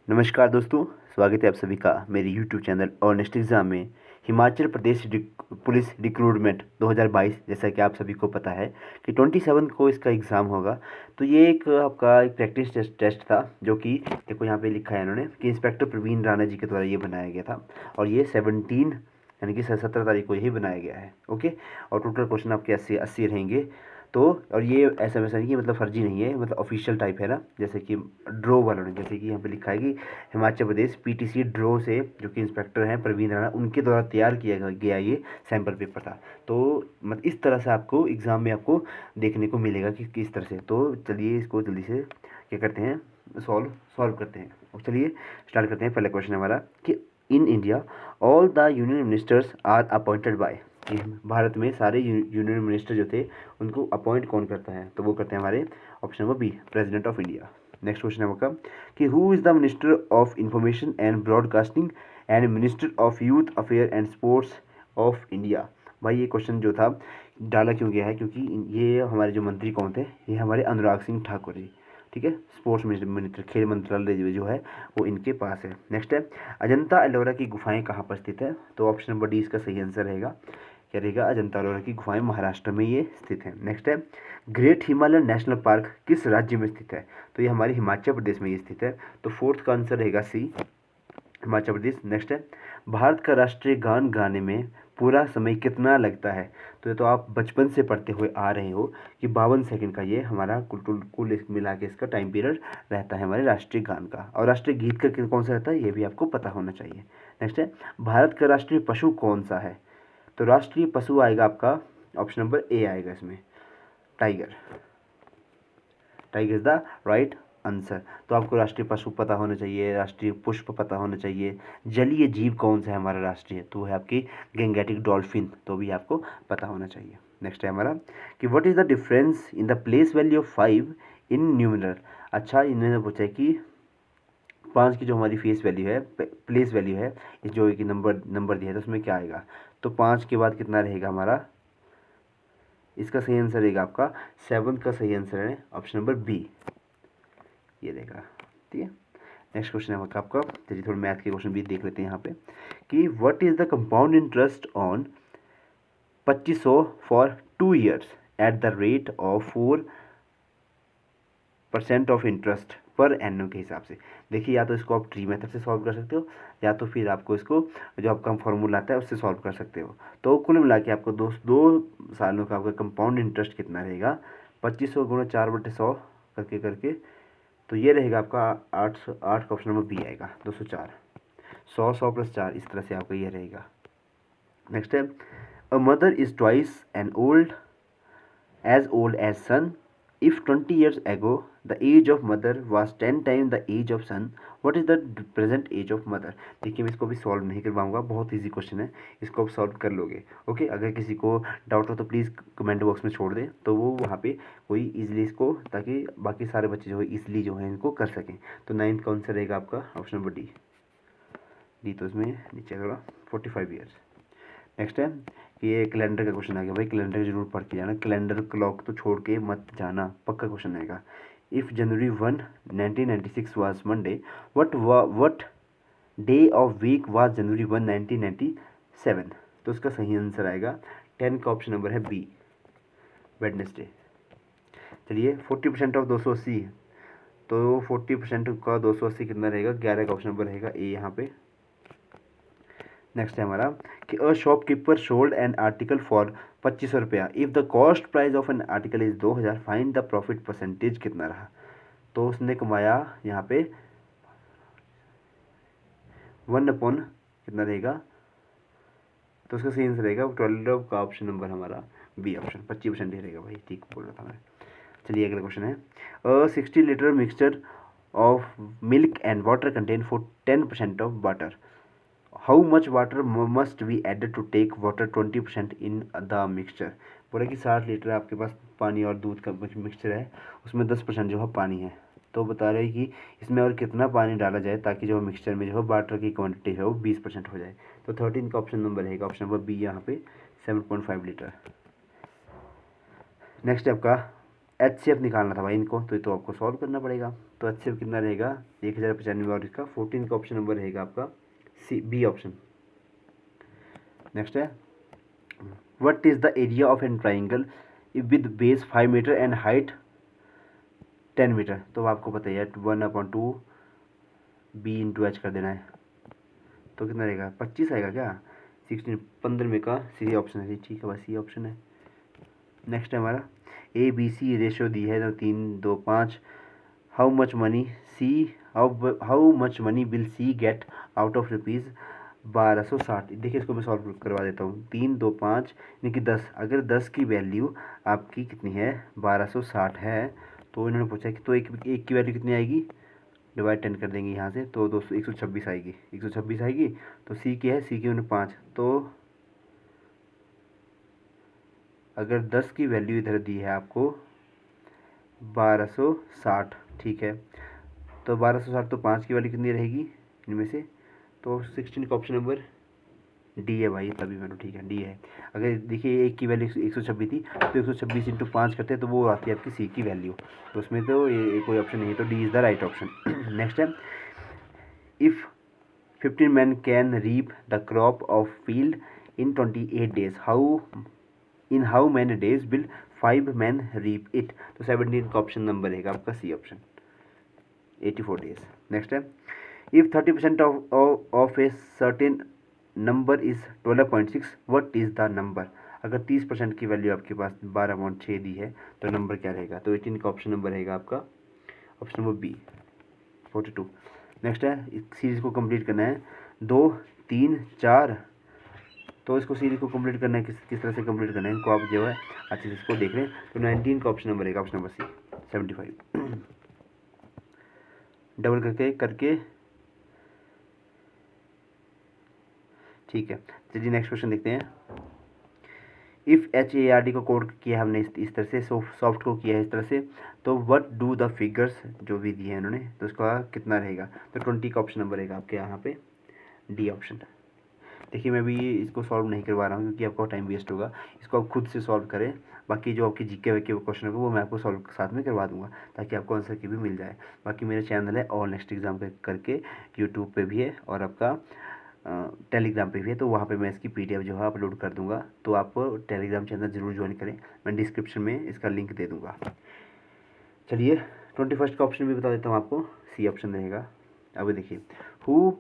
नमस्कार दोस्तों, स्वागत है आप सभी का मेरे YouTube चैनल और नेक्स्ट एग्ज़ाम में हिमाचल प्रदेश पुलिस रिक्रूटमेंट 2022। जैसा कि आप सभी को पता है कि 27 को इसका एग्ज़ाम होगा। तो ये एक आपका एक प्रैक्टिस टेस्ट था, जो कि देखो यहाँ पे लिखा है इन्होंने कि इंस्पेक्टर प्रवीण राणा जी के द्वारा ये बनाया गया था और ये 17 यानी कि 17 तारीख को यही बनाया गया है। ओके, और टोटल क्वेश्चन आपके 80 रहेंगे। तो और ये ऐसा वैसा नहीं कि मतलब फर्जी नहीं है, मतलब ऑफिशियल टाइप है ना, जैसे कि ड्रो वालों ने, जैसे कि यहाँ पे लिखा है कि हिमाचल प्रदेश पीटीसी ड्रो से जो कि इंस्पेक्टर हैं प्रवीण राणा, उनके द्वारा तैयार किया गया ये सैम्पल पेपर था। तो मतलब इस तरह से आपको एग्ज़ाम में आपको देखने को मिलेगा कि किस तरह से। तो चलिए इसको जल्दी से क्या करते हैं, सॉल्व करते हैं। और चलिए स्टार्ट करते हैं। पहला क्वेश्चन हमारा कि in India all the union ministers are appointed by, कि भारत में सारे यूनियन मिनिस्टर जो थे उनको अपॉइंट कौन करता है, तो वो करते हैं हमारे option number B, president of India. Next question है आपका कि who is the minister of information and broadcasting and minister of youth affair and sports of India. भाई ये क्वेश्चन जो था डाला क्यों गया है, क्योंकि ये हमारे जो मंत्री कौन थे, ये हमारे अनुराग सिंह ठाकुर जी, ठीक है। स्पोर्ट्स मिनिस्टर, खेल मंत्रालय जो है वो इनके पास है। नेक्स्ट है अजंता एलोरा की गुफाएं कहाँ पर स्थित है, तो ऑप्शन नंबर डी इसका सही आंसर रहेगा। क्या रहेगा, अजंता एलोरा की गुफाएं महाराष्ट्र में ये स्थित है। नेक्स्ट है ग्रेट हिमालयन नेशनल पार्क किस राज्य में स्थित है, तो ये हमारे हिमाचल प्रदेश में ये स्थित है। तो फोर्थ का आंसर रहेगा सी, हिमाचल प्रदेश। नेक्स्ट है भारत का राष्ट्रीय गान गाने में पूरा समय कितना लगता है, तो ये तो आप बचपन से पढ़ते हुए आ रहे हो कि 52 सेकंड का ये हमारा कुल मिला के इसका टाइम पीरियड रहता है हमारे राष्ट्रीय गान का। और राष्ट्रीय गीत का कौन सा रहता है ये भी आपको पता होना चाहिए। नेक्स्ट है भारत का राष्ट्रीय पशु कौन सा है, तो राष्ट्रीय पशु आएगा आपका ऑप्शन नंबर ए आएगा इसमें, tiger. Tiger is the right answer. तो आपको राष्ट्रीय पशु पता होना चाहिए, राष्ट्रीय पुष्प पता होना चाहिए, जलीय जीव कौन सा है हमारा राष्ट्रीय, तो है आपकी गैंगेटिक डॉल्फिन, तो भी आपको पता होना चाहिए। नेक्स्ट है हमारा कि what is the difference in the place value of 5 in numeral. अच्छा, इन्होंने पूछा है कि 5 की जो हमारी फेस वैल्यू है, प्लेस वैल्यू है, इस जो कि नंबर दिया है तो उसमें क्या आएगा, तो 5 के बाद कितना रहेगा हमारा, इसका सही आंसर रहेगा आपका 7 का सही आंसर है ऑप्शन नंबर बी, ये रहेगा। ठीक है, नेक्स्ट क्वेश्चन है आपका, चलिए थोड़ा मैथ के क्वेश्चन भी देख लेते हैं यहाँ पे कि what is the compound interest on 2500 for 2 years at the rate of 4% of interest per annum के हिसाब से। देखिए, या तो इसको आप ट्री मेथड से सॉल्व कर सकते हो, या तो फिर आपको इसको जो आपका फॉर्मूला आता है उससे सॉल्व कर सकते हो। तो कुल मिला के आपको 2 सालों का आपका कंपाउंड इंटरेस्ट कितना रहेगा, 2500 गुणा 4/100 करके करके, तो ये रहेगा आपका 8 का ऑप्शन नंबर बी आएगा, 204। 100 प्लस 4 इस तरह से आपका ये रहेगा। नेक्स्ट है a mother is twice an old as old as sun. If 20 years ago the age of mother was 10 times the age of son, what is the present age of mother? देखिए, मैं इसको भी solve नहीं कर पाऊंगा, बहुत easy question है, इसको आप सॉल्व कर लोगे। ओके, अगर किसी को डाउट हो तो प्लीज़ कमेंट बॉक्स में छोड़ दे, तो वो वहाँ पे कोई इजीली इसको, ताकि बाकी सारे बच्चे जो है इजीली जो है इनको कर सकें। तो 9th का आंसर रहेगा आपका ऑप्शन नंबर डी। तो इसमें नीचे थोड़ा 45 ईयर्स। नेक्स्ट है कि ये कैलेंडर का क्वेश्चन आ गया। भाई कैलेंडर जरूर पढ़ के जाना, कैलेंडर क्लॉक तो छोड़ के मत जाना, पक्का क्वेश्चन आएगा। If January 1 1996 was Monday, what day of week was January 1 1997, तो उसका सही आंसर आएगा 10 का ऑप्शन नंबर है बी, वेडनेसडे। चलिए 40% ऑफ 280, तो 40% का 280 कितना रहेगा, 11 का ऑप्शन नंबर रहेगा ए यहाँ पे। नेक्स्ट है हमारा कि a shopkeeper sold an article for 2500 रुपया, if the cost price of an article is 2000, find the profit percentage कितना रहा, तो उसने कमाया यहाँ पे 1 अपॉन कितना रहेगा, तो उसका सही आंसर रहेगा 12 का ऑप्शन नंबर हमारा बी ऑप्शन, 25% ही रहेगा। भाई ठीक बोल रहा था मैं। चलिए अगला क्वेश्चन है 60 litre mixture of milk and water contain for 10% of water, how much water must be added to take water 20% in the mixture. बोला कि 60 लीटर आपके पास पानी और दूध का मिक्सचर है, उसमें 10% जो है पानी है, तो बता रहे हैं कि इसमें और कितना पानी डाला जाए ताकि जो मिक्सचर में जो है वाटर की क्वांटिटी है वो 20% हो जाए। तो 13 का ऑप्शन नंबर रहेगा ऑप्शन नंबर बी यहाँ पे 7.5 लीटर। नेक्स्ट आपका HCF निकालना था भाई इनको, तो ये तो आपको सॉल्व करना पड़ेगा। तो अच्छे कितना रहेगा 1095 और इसका 14 का ऑप्शन नंबर रहेगा आपका सी बी ऑप्शन। नेक्स्ट है what is the area of an triangle with base 5 metre and height 10 metre. तो आपको पता ही है 1/2 बी इंटू एच कर देना है, तो कितना रहेगा 25 आएगा क्या 16 15 में का सी ऑप्शन है। ठीक है बस सी ऑप्शन है। नेक्स्ट है हमारा ए बी सी रेशियो दी है 3:2:5। How much money see how much money will see get out of rupees 1260। देखिए इसको मैं सॉल्व करवा देता हूँ। 3:2:5 यानी कि 10, अगर 10 की वैल्यू आपकी कितनी है 1260 है, तो इन्होंने पूछा कि तो एक की वैल्यू कितनी आएगी, डिवाइड 10 कर देंगे यहाँ से, तो 126 आएगी। 126 आएगी तो सी की है, सी की उन्हें 5, तो अगर 10 की वैल्यू इधर दी है आपको 1260, ठीक है, तो 1260 तो 5 की वैल्यू कितनी रहेगी इनमें से, तो 16 का ऑप्शन नंबर डी है भाई, तभी मैंने ठीक है डी है। अगर देखिए एक की वैल्यू 126 थी, तो 126 इंटू 5 करते हैं तो वो आती है आपकी सी की वैल्यू, तो उसमें तो ये कोई ऑप्शन नहीं है, तो D is the right option. Next है if 15 men can reap the crop of field in 28 days, how many days will 5 men reap it। तो 17 का ऑप्शन नंबर रहेगा आपका सी ऑप्शन 84 डेज। नेक्स्ट है if 30% of a certain number is 12.6 what is the number. अगर 30% की value आपके पास 12.6 दी है तो नंबर क्या रहेगा, तो 18 का ऑप्शन नंबर रहेगा आपका ऑप्शन नंबर बी 42। नेक्स्ट है इस सीरीज़ को कंप्लीट करना है 2 3 4, तो इसको सीरीज़ को कंप्लीट करना है किस तरह से कंप्लीट करना है, इनको आप जो है अच्छे से इसको देख लें। तो 19 का ऑप्शन नंबर रहेगा ऑप्शन नंबर सी 75। डबल करके करके ठीक है। चलिए नेक्स्ट क्वेश्चन देखते हैं। इफ़ HARD को कोड किया हमने इस तरह से, सॉफ्ट को किया है इस तरह से, तो व्हाट डू द फिगर्स जो भी दिए हैं इन्होंने, तो उसका कितना रहेगा, तो 20 का ऑप्शन नंबर रहेगा आपके यहाँ पे डी ऑप्शन। देखिए मैं भी इसको सॉल्व नहीं करवा रहा हूँ क्योंकि आपका टाइम वेस्ट होगा, इसको आप खुद से सॉल्व करें। बाकी जो आपकी जीके वीके क्वेश्चन होगा वो मैं आपको सॉल्व साथ में करवा दूंगा ताकि आपको आंसर की भी मिल जाए। बाकी मेरा चैनल है ऑल नेक्स्ट एग्ज़ाम करके यूट्यूब पे भी है और आपका टेलीग्राम पे भी है, तो वहाँ पे मैं इसकी PDF जो है अपलोड कर दूँगा, तो आप टेलीग्राम चैनल ज़रूर ज्वाइन करें, मैं डिस्क्रिप्शन में इसका लिंक दे दूँगा। चलिए 21 का ऑप्शन भी बता देता हूँ आपको, सी ऑप्शन रहेगा। अभी देखिए who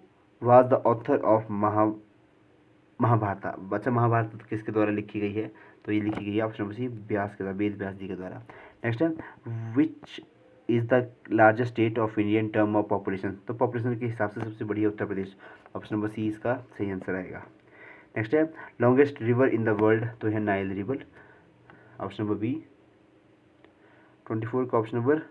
was the author of Mahabharata. अच्छा महाभारत किसके द्वारा लिखी गई है, तो ये लिखी गई है ऑप्शन नंबर सी व्यास के द्वारा, वेद व्यास जी के द्वारा। नेक्स्ट है which is the largest state of India in term of population. तो पॉपुलेशन के हिसाब से सबसे बड़ी है उत्तर प्रदेश, ऑप्शन नंबर सी इसका सही आंसर आएगा। नेक्स्ट है longest river in the world, तो है Nile river, option number B. 24 का option number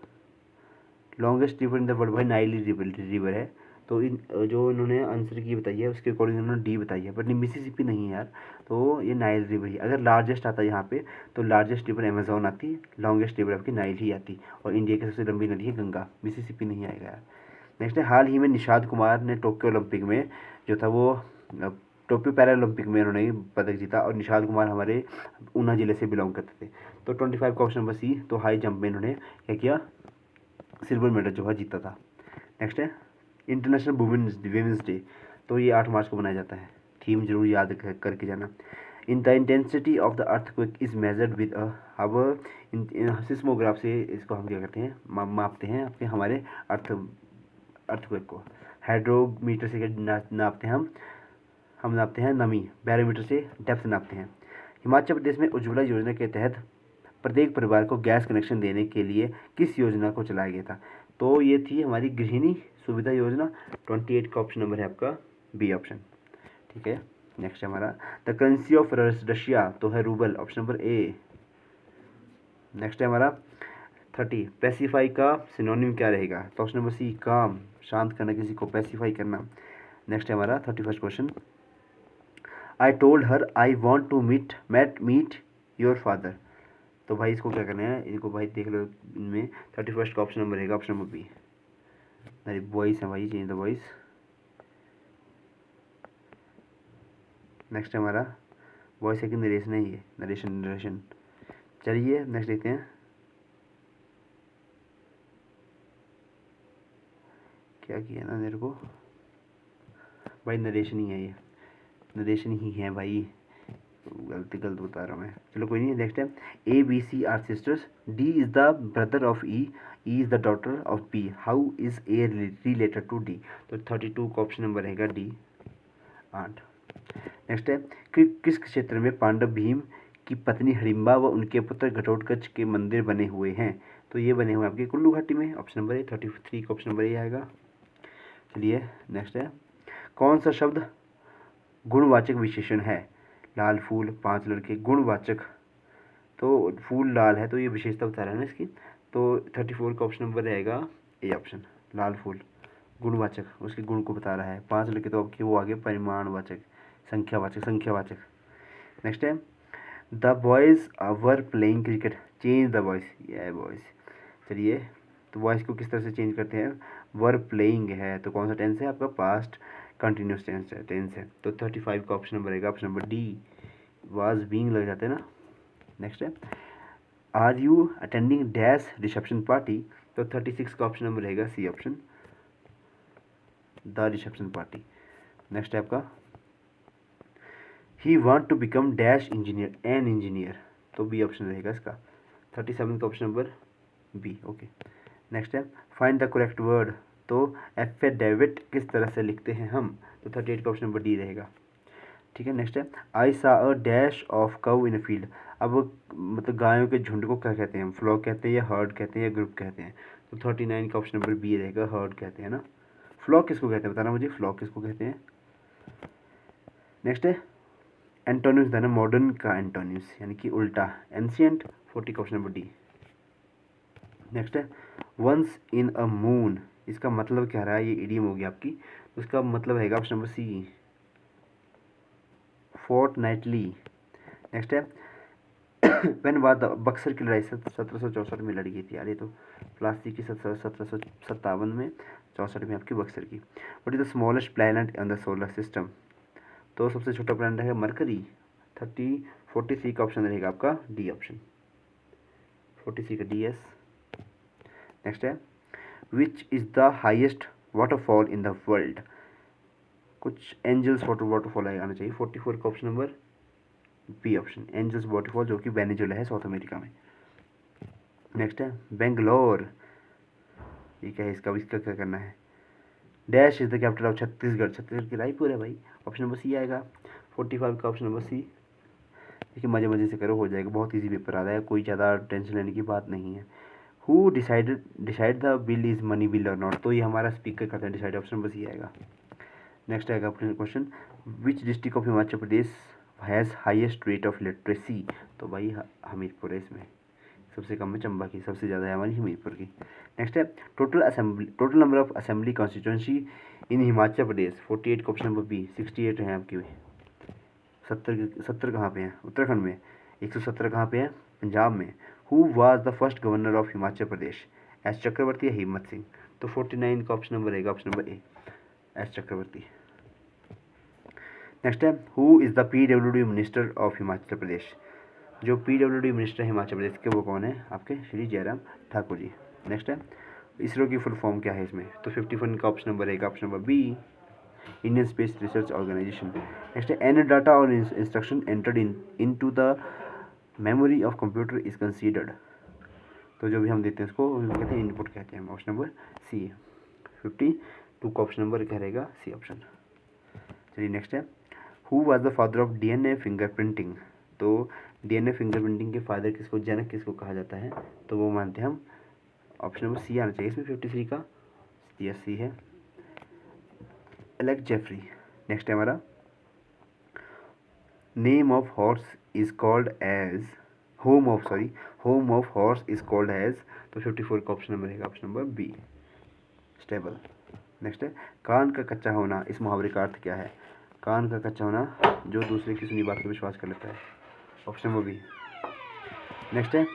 longest river in the world भाई नाइल रिवर है, तो इन जो इन्होंने आंसर की बताई है उसके अकॉर्डिंग इन्होंने डी बताई है, बट मिसिसिपी नहीं है यार, तो ये नाइल रिवर ही। अगर लार्जेस्ट आता है यहाँ पे तो लार्जेस्ट रिवर अमेजोन आती, लॉन्गेस्ट रिवर आपकी नाइल ही आती, और इंडिया की सबसे लंबी नदी है गंगा, मिसिसिपी नहीं आएगा यार। नेक्स्ट है हाल ही में निषाद कुमार ने टोक्यो ओलंपिक में जो था वो टोक्यो पैरा ओलंपिक में उन्होंने पदक जीता, और निषाद कुमार हमारे ऊना जिले से बिलोंग करते थे। तो 25 का ऑप्शन नंबर सी, तो हाई जंप में इन्होंने क्या किया, सिल्वर मेडल जो है जीता था। नेक्स्ट है इंटरनेशनल वुमेंस डे, तो ये 8 मार्च को मनाया जाता है, थीम जरूर याद करके जाना। In the intensity of the earthquake is measured with our seismograph से इसको हम क्या करते हैं मापते हैं आपके हमारे अर्थक्वेक को। हाइड्रोमीटर से नापते हैं हम नापते हैं नमी, बैरोमीटर से डेप्थ नापते हैं। हिमाचल प्रदेश में उज्ज्वला योजना के तहत प्रत्येक परिवार को गैस कनेक्शन देने के लिए किस योजना को चलाया गया था, तो ये थी हमारी गृहिणी सुविधा योजना। 28 का ऑप्शन नंबर है आपका बी ऑप्शन, ठीक है। नेक्स्ट हमारा द करेंसी ऑफ रशिया, तो है रूबल, ऑप्शन नंबर ए। नेक्स्ट है हमारा 30 पैसिफाई का सिनोनिम क्या रहेगा, तो ऑप्शन नंबर सी काम, शांत करना किसी को, पैसिफाई करना। नेक्स्ट है हमारा 31 question I told her I want to meet your father, तो भाई इसको क्या करना है, इनको भाई देख लो इनमें 31 का ऑप्शन नंबर रहेगा ऑप्शन नंबर बी। अरे वॉइस है भाई, चेंज द वॉइस। नेक्स्ट हमारा वॉइस है कि नरेशन है, ये नरेशन। चलिए नेक्स्ट देखते हैं। क्या किया ना मेरे को भाई, नरेशन ही है ये, नरेशन ही है भाई, गलत बता रहा हूँ मैं। चलो कोई नहीं, नेक्स्ट है। A B C are sisters, D is the brother of E is the daughter of B, how is A related to D. तो 32 का ऑप्शन नंबर रहेगा डी, 8। नेक्स्ट है कि किस क्षेत्र में पांडव भीम की पत्नी हिडिंबा व उनके पुत्र घटोत्कच के मंदिर बने हुए हैं। तो ये बने हुए हैं आपके कुल्लू घाटी में, ऑप्शन नंबर ए। 33 का ऑप्शन नंबर ए आएगा। चलिए नेक्स्ट है, कौन सा शब्द गुणवाचक विशेषण है। लाल फूल, 5 लड़के, गुणवाचक, तो फूल लाल है तो ये विशेषता बता रहा है ना इसकी। तो 34 का ऑप्शन नंबर रहेगा ए ऑप्शन, लाल फूल गुणवाचक, उसके गुण को बता रहा है। 5 लड़के तो आपके वो आगे परिमाणवाचक, संख्यावाचक। नेक्स्ट है, the boys were playing cricket, change the boys, ये बॉयज़। चलिए, तो बॉयज़ को किस तरह से चेंज करते हैं, वर प्लेइंग है तो कौन सा टेंस है आपका, पास्ट कंटिन्यूस टेंस है। तो 35 का ऑप्शन नंबर रहेगा option number D, was being लग जाते हैं ना। नेक्स्ट है, are you attending dash reception party. तो 36 का ऑप्शन नंबर रहेगा C option, the reception party. Next है आपका, he want to become dash engineer, an engineer, तो बी ऑप्शन रहेगा इसका। 37 का option number B, okay. Next है, फाइंड द करेक्ट वर्ड, तो एफिडेविट किस तरह से लिखते हैं हम। तो 38 का ऑप्शन नंबर डी रहेगा। ठीक है, नेक्स्ट है, आई सा अ डैश ऑफ कव इन अ फील्ड। अब मतलब गायों के झुंड को क्या कहते हैं, फ्लॉक कहते हैं या हर्ड कहते हैं या ग्रुप कहते हैं। तो 39 का ऑप्शन नंबर बी रहेगा, हर्ड कहते हैं ना। फ्लॉक किसको कहते हैं बताना मुझे, फ्लॉक किसको कहते हैं। नेक्स्ट है, एंटोनिम्स देना, मॉडर्न का एंटोनिम्स यानी कि उल्टा, एंशिएंट। 40 का ऑप्शन नंबर डी। नेक्स्ट है, वंस इन अ मून, इसका मतलब क्या रहा है, ये इडियम होगी आपकी, उसका मतलब है option number C, fortnightly. Next है, व्हेन वाज द बक्सर की लड़ाई 1764 में लड़ी गई थी यार, ये तो प्लासी की 1757 में, 64 में आपकी बक्सर की। What is the smallest planet in the solar system. तो सबसे छोटा प्लैनेट है मरकरी। 43 का ऑप्शन रहेगा आपका डी ऑप्शन, 43 का डी एस। नेक्स्ट है, which is the highest waterfall in the world. कुछ एंजल्स वाटरफॉल आना चाहिए। 44 का option number B option, Angels waterfall, जो कि वेनेजुएला है साउथ अमेरिका में। नेक्स्ट है, बेंगलोर, ये क्या है, इसका क्या करना है। Dash is the capital of Chhattisgarh, Chhattisgarh की रायपुर है भाई, ऑप्शन नंबर सी आएगा। 45 का ऑप्शन नंबर सी। देखिए मज़े से करो, हो जाएगा, बहुत इजी पेपर आ रहा है, कोई ज़्यादा टेंशन लेने की बात नहीं है। Who decide the bill is money bill और नॉट, तो ये हमारा स्पीकर करते हैं डिसाइड, ऑप्शन नंबर सी आएगा। नेक्स्ट आएगा अपने question, which district of Himachal Pradesh has highest rate of literacy. तो भाई हमीरपुर है इसमें, सबसे कम है चंबा की, सबसे ज़्यादा है हमारी हमीरपुर की। नेक्स्ट है, total number of assembly constituency in Himachal Pradesh. 48 का ऑप्शन नंबर बी, 68 है आपकी। 70 कहाँ पे हैं, उत्तराखंड में। 117 कहाँ पे है, पंजाब में। Who was the first governor of Himachal Pradesh, S Chakravarti या हिम्मत सिंह। तो 49 का ऑप्शन नंबर रहेगा option number A, S Chakravarti. Next है, who is the PWD minister of Himachal Pradesh. जो PWD मिनिस्टर हिमाचल प्रदेश के वो कौन है आपके, श्री जयराम ठाकुर जी। नेक्स्ट है, इसरो की फुल फॉर्म क्या है इसमें। तो 51 का ऑप्शन नंबर रहेगा option number B, Indian Space Research Organisation. Next है, एनी डाटा और instruction entered into the memory of computer is considered. तो जो भी हम देते हैं उसको कहते हैं इनपुट कहते हैं, ऑप्शन नंबर सी है। 52 का ऑप्शन नंबर क्या रहेगा, सी ऑप्शन। चलिए नेक्स्ट है, who was the father of DNA fingerprinting. तो DNA फिंगरप्रिंटिंग के फादर किसको, जनक किसको कहा जाता है, तो वो मानते हैं हम, ऑप्शन नंबर सी आना चाहिए इसमें 53 का, यस सी है, एलेक्स जेफरी। नेक्स्ट है हमारा, name of horse is called as, home of horse is called as. तो 54 का ऑप्शन नंबर रहेगा option number B, stable. Next है, कान का कच्चा होना, इस मुहावरे का अर्थ क्या है। कान का कच्चा होना, जो दूसरे की सुनी बात पर विश्वास कर लेता है, ऑप्शन नंबर बी। नेक्स्ट है,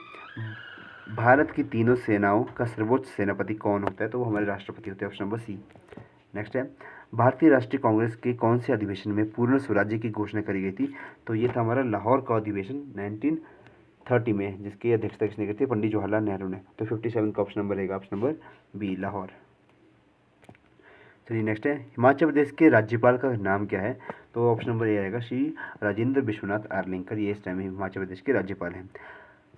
भारत की तीनों सेनाओं का सर्वोच्च सेनापति कौन होता है, तो वो हमारे राष्ट्रपति होते हैं, ऑप्शन नंबर सी। नेक्स्ट है, भारतीय राष्ट्रीय कांग्रेस के कौन से अधिवेशन में पूर्ण स्वराज्य की घोषणा करी गई थी। तो ये था हमारा लाहौर का अधिवेशन 1930 में, जिसकी अध्यक्षता किसने की थी, पंडित जवाहरलाल नेहरू ने। तो 57 का ऑप्शन नंबर रहेगा ऑप्शन नंबर बी, लाहौर। चलिए नेक्स्ट है, हिमाचल प्रदेश के राज्यपाल का नाम क्या है? तो ऑप्शन नंबर ए रहेगा श्री राजेंद्र विश्वनाथ आर्लेकर, ये इस टाइम हिमाचल प्रदेश के राज्यपाल हैं।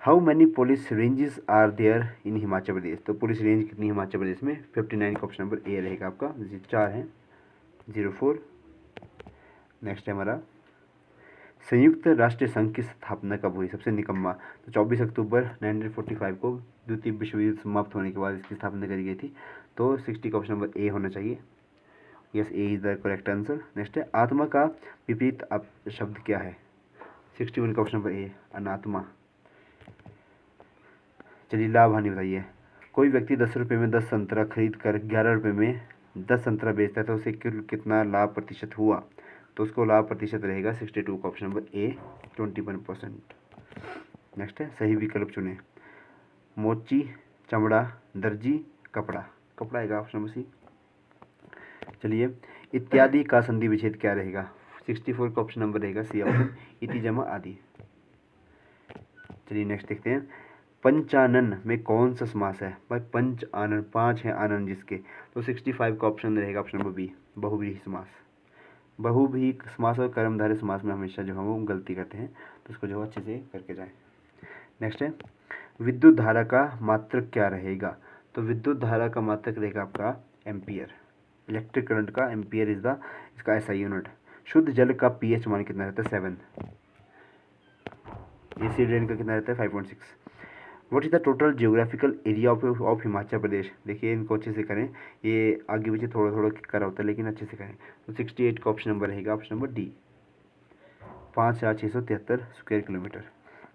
How many police ranges are there in Himachal Pradesh? तो पुलिस रेंज कितनी हिमाचल प्रदेश में? 59 का ऑप्शन नंबर ए रहेगा आपका, 4 हैं, 04। नेक्स्ट है हमारा, संयुक्त राष्ट्र संघ की स्थापना कब हुई? सबसे निकम्मा, तो 24 अक्टूबर 1945 को द्वितीय विश्व युद्ध समाप्त होने के बाद इसकी स्थापना करी गई थी। तो 60 का ऑप्शन नंबर ए होना चाहिए। Yes, A is the correct answer. Next है, आत्मा का विपरीत शब्द क्या है? 61 का ऑप्शन नंबर ए, अनात्मा। चलिए लाभ हानि बताइए। कोई व्यक्ति 10 रुपये में 10 संतरा खरीद कर 11 रुपये में 10 संतरा बेचता है तो उसे कितना लाभ प्रतिशत हुआ? तो उसको लाभ प्रतिशत रहेगा 62 का ऑप्शन नंबर ए, 21%। नेक्स्ट है, सही विकल्प चुने। मोची, चमड़ा, दर्जी, कपड़ा। कपड़ा आएगा ऑप्शन नंबर सी। चलिए, इत्यादि का संधि विच्छेद क्या रहेगा? 64 का ऑप्शन नंबर रहेगा सी ऑप्शन, इति जमा आदि। चलिए नेक्स्ट देखते हैं, पंचानन में कौन सा समास है? भाई पंच आनन, 5 है आनन जिसके, तो 65 का ऑप्शन रहेगा ऑप्शन नंबर बी, बहुव्रीहि समास। बहुव्रीहि समास और कर्मधारय समास में हमेशा जो हम वो गलती करते हैं, तो उसको जो अच्छे से करके जाएं। नेक्स्ट है, विद्युत धारा का मात्रक क्या रहेगा? तो विद्युत धारा का मात्रक रहेगा आपका एम्पियर। इलेक्ट्रिक करंट का एम्पियर इज द इसका एसआई यूनिट। शुद्ध जल का पीएच मान कितना रहता है? 7। एसिड रेन का कितना रहता है? 5.6। What is the total geographical area of Himachal Pradesh? देखिए इनको अच्छे से करें, ये आगे पीछे थोड़ा थोड़ा करा होता है लेकिन अच्छे से करें। तो 68 का ऑप्शन नंबर रहेगा option number D, 5,673 square kilometre.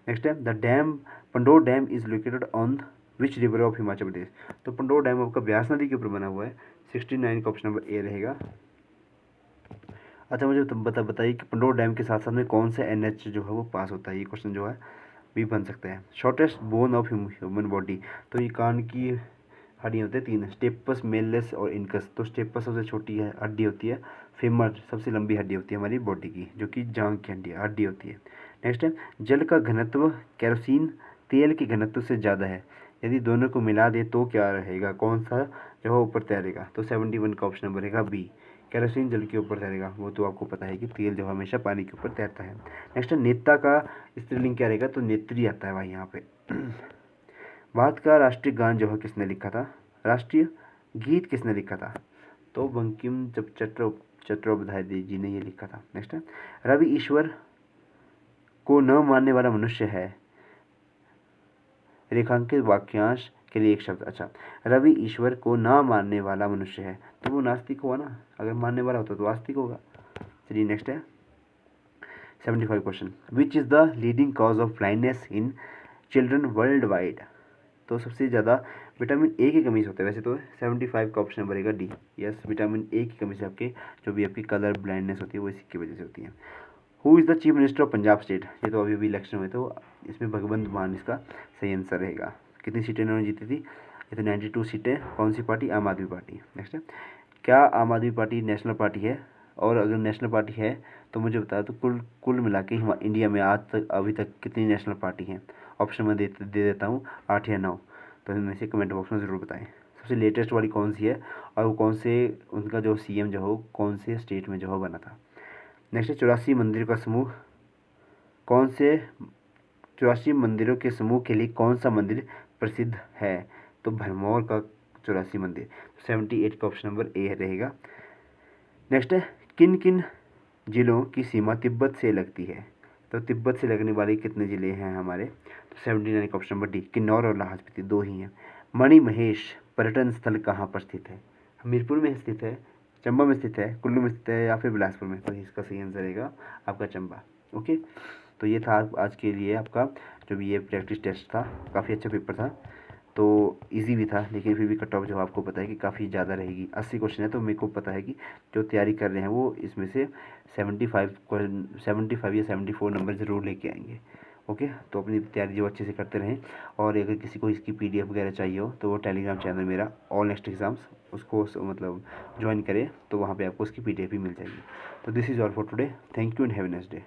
Next है, the dam Pandoh dam is located on which river of Himachal Pradesh? तो पंडोर डैम आपका ब्यास नदी के ऊपर बना हुआ है, 69 का ऑप्शन नंबर ए रहेगा। अच्छा मुझे बताइए कि पंडोर डैम के साथ साथ में कौन सा एनएच जो है वो पास होता है? ये क्वेश्चन जो है भी बन सकता है। Shortest bone of human body, तो ये कान की हड्डियाँ होती है 3, स्टेपस, मेलस और इनकस। तो स्टेपस सबसे छोटी है हड्डी होती है, फेमर सबसे लंबी हड्डी होती है हमारी बॉडी की, जो कि जांघ की हड्डी होती है। नेक्स्ट है, जल का घनत्व केरोसिन तेल के घनत्व से ज़्यादा है, यदि दोनों को मिला दे तो क्या रहेगा? कौन सा जो है ऊपर तैरेगा? तो 71 का ऑप्शन नंबर रहेगा बी, केरोसिन जल के ऊपर तैरेगा। वो तो आपको पता है कि तेल जो हमेशा पानी के ऊपर तैरता है। नेक्स्ट नेता का स्त्रीलिंग क्या रहेगा? तो नेत्री आता है भाई यहाँ पे। भारत का राष्ट्रीय गान जो है किसने लिखा था? राष्ट्रीय गीत किसने लिखा था? तो बंकिम चट्टोपाध्याय जी ने ये लिखा था। नेक्स्ट है, रवि ईश्वर को न मानने वाला मनुष्य है, रेखांकित वाक्यांश के लिए एक शब्द। अच्छा, रवि ईश्वर को ना मानने वाला मनुष्य है, तो वो नास्तिक हुआ ना, अगर मानने वाला होता तो आस्तिक होगा। चलिए नेक्स्ट है 75 question, which is the leading cause of blindness in children world wide? तो सबसे ज़्यादा विटामिन ए की कमी से होता है वैसे तो। 75 का ऑप्शन बनेगा डी, यस, विटामिन ए की कमी से आपके जो भी आपकी कलर ब्लाइंडनेस होती है वो इसी की वजह से होती है। Who is the chief minister of Punjab state? ये तो अभी इलेक्शन हुए तो इसमें भगवंत मान इसका सही आंसर रहेगा। कितनी सीटें इन्होंने जीती थी? ये तो 92 सीटें। कौन सी पार्टी? आम आदमी पार्टी। नेक्स्ट है, क्या आम आदमी पार्टी नेशनल पार्टी है? और अगर नेशनल पार्टी है तो मुझे बता दो कुल मिला के इंडिया में आज तक अभी तक कितनी नेशनल पार्टी हैं? ऑप्शन मैं दे देता हूँ, 8 या 9। तो इनमें से कमेंट बॉक्स में ज़रूर बताएं सबसे लेटेस्ट वाली कौन सी है और वो कौन से उनका जो सीएम जो हो कौन से स्टेट में जो हो बना था। नेक्स्ट है, 84 मंदिर का समूह कौन से 84 मंदिरों के समूह के लिए कौन सा मंदिर प्रसिद्ध है? तो भरमौर का 84 मंदिर। 78 का ऑप्शन नंबर ए रहेगा। नेक्स्ट है, किन किन जिलों की सीमा तिब्बत से लगती है? तो तिब्बत से लगने वाले कितने ज़िले हैं हमारे? तो 79 का ऑप्शन नंबर डी, किन्नौर और लाहौल स्पीति, 2 ही हैं। मणिमहेश पर्यटन स्थल कहाँ पर स्थित है? हमीरपुर में स्थित है, चंबा में स्थित है, कुल्लू में स्थित है या फिर बिलासपुर में? तो इसका सही आंसर रहेगा आपका चंबा। ओके, तो ये था आज के लिए आपका जो भी ये प्रैक्टिस टेस्ट था। काफ़ी अच्छा पेपर था, तो इजी भी था, लेकिन फिर भी कट ऑफ जो आपको पता है कि काफ़ी ज़्यादा रहेगी। 80 क्वेश्चन है, तो मेरे को पता है कि जो तैयारी कर रहे हैं वो इसमें से 75 या 74 नंबर ज़रूर लेके आएंगे। ओके, तो अपनी तैयारी जो अच्छे से करते रहें। और अगर किसी को इसकी PDF वगैरह चाहिए हो तो वो टेलीग्राम चैनल मेरा ऑल नेक्स्ट एग्ज़ाम्स उसको मतलब ज्वाइन करें, तो वहाँ पर आपको उसकी PDF भी मिल जाएगी। तो this is all for today. Thank you and have a nice day.